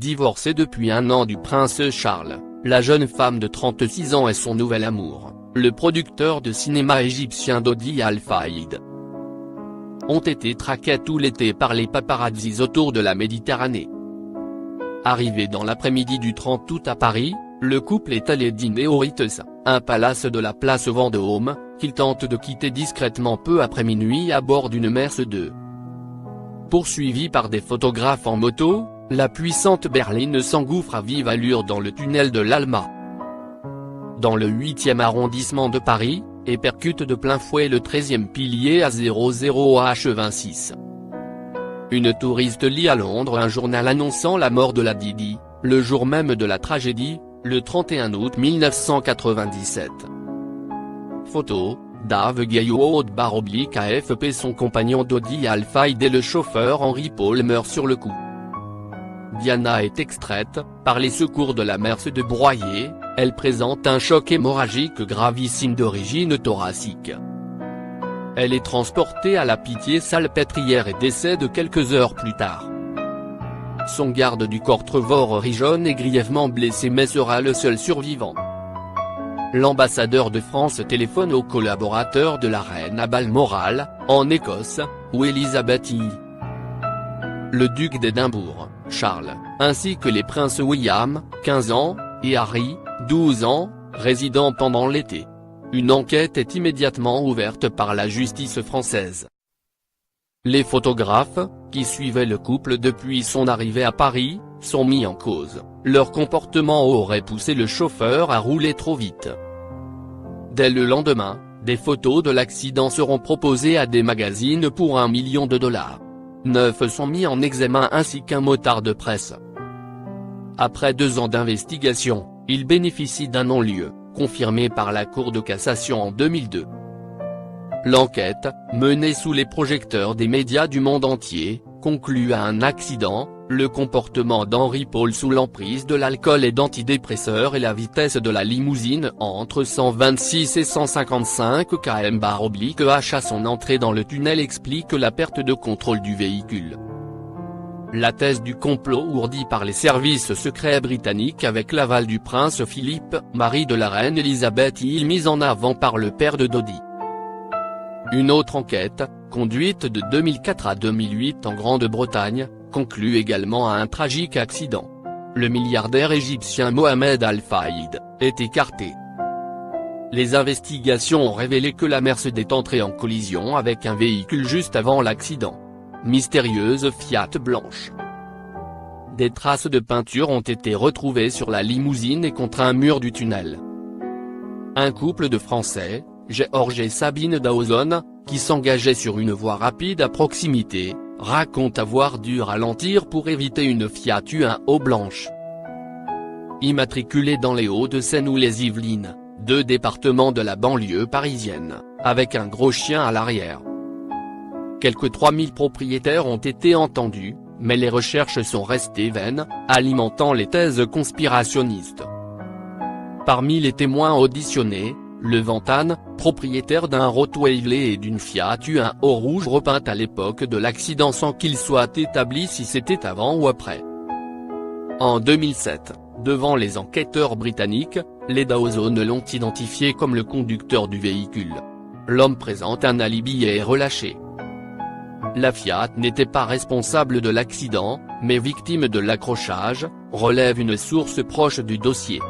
Divorcée depuis un an du prince Charles, la jeune femme de 36 ans et son nouvel amour, le producteur de cinéma égyptien Dodi Al Fayed, ont été traqués tout l'été par les paparazzis autour de la Méditerranée. Arrivé dans l'après-midi du 30 août à Paris, le couple est allé dîner au Ritz, un palace de la place Vendôme, qu'il tente de quitter discrètement peu après minuit à bord d'une Mercedes. Poursuivi par des photographes en moto, la puissante berline s'engouffre à vive allure dans le tunnel de l'Alma, dans le 8e arrondissement de Paris, et percute de plein fouet le 13e pilier à 00H26. Une touriste lit à Londres un journal annonçant la mort de la Didi, le jour même de la tragédie, le 31 août 1997. Photo, Dave Gaillot _AFP. Son compagnon Dodi Al Fayed et le chauffeur Henri Paul meurent sur le coup. Diana est extraite, par les secours de la Mercedes broyée, elle présente un choc hémorragique gravissime d'origine thoracique. Elle est transportée à la Pitié-Salpêtrière et décède quelques heures plus tard. Son garde du corps Trevor Rijon est grièvement blessé mais sera le seul survivant. L'ambassadeur de France téléphone aux collaborateurs de la reine à Balmoral, en Écosse, où Elisabeth I, le duc d'Édimbourg, Charles, ainsi que les princes William, 15 ans, et Harry, 12 ans, résidant pendant l'été. Une enquête est immédiatement ouverte par la justice française. Les photographes, qui suivaient le couple depuis son arrivée à Paris, sont mis en cause, leur comportement aurait poussé le chauffeur à rouler trop vite. Dès le lendemain, des photos de l'accident seront proposées à des magazines pour $1 million. 9 sont mis en examen ainsi qu'un motard de presse. Après 2 ans d'investigation, il bénéficie d'un non-lieu, confirmé par la Cour de cassation en 2002. L'enquête, menée sous les projecteurs des médias du monde entier, conclut à un accident, le comportement d'Henri Paul sous l'emprise de l'alcool et d'antidépresseurs et la vitesse de la limousine entre 126 et 155 km/h à son entrée dans le tunnel explique la perte de contrôle du véhicule. La thèse du complot ourdie par les services secrets britanniques avec l'aval du prince Philippe, mari de la reine Elisabeth I, mise en avant par le père de Dodi. Une autre enquête, conduite de 2004 à 2008 en Grande-Bretagne, conclut également à un tragique accident. Le milliardaire égyptien Mohamed Al Fayed est écarté. Les investigations ont révélé que la Mercedes est entrée en collision avec un véhicule juste avant l'accident. Mystérieuse Fiat blanche. Des traces de peinture ont été retrouvées sur la limousine et contre un mur du tunnel. Un couple de Français, Georges et Sabine Dawson, qui s'engageaient sur une voie rapide à proximité, raconte avoir dû ralentir pour éviter une Fiat Uno blanche. Immatriculée dans les Hauts-de-Seine ou les Yvelines, 2 départements de la banlieue parisienne, avec un gros chien à l'arrière. Quelques 3000 propriétaires ont été entendus, mais les recherches sont restées vaines, alimentant les thèses conspirationnistes. Parmi les témoins auditionnés, le Ventan, propriétaire d'un Rottweiler et d'une Fiat Uno rouge repeinte à l'époque de l'accident sans qu'il soit établi si c'était avant ou après. En 2007, devant les enquêteurs britanniques, les Dawson l'ont identifié comme le conducteur du véhicule. L'homme présente un alibi et est relâché. La Fiat n'était pas responsable de l'accident, mais victime de l'accrochage, relève une source proche du dossier.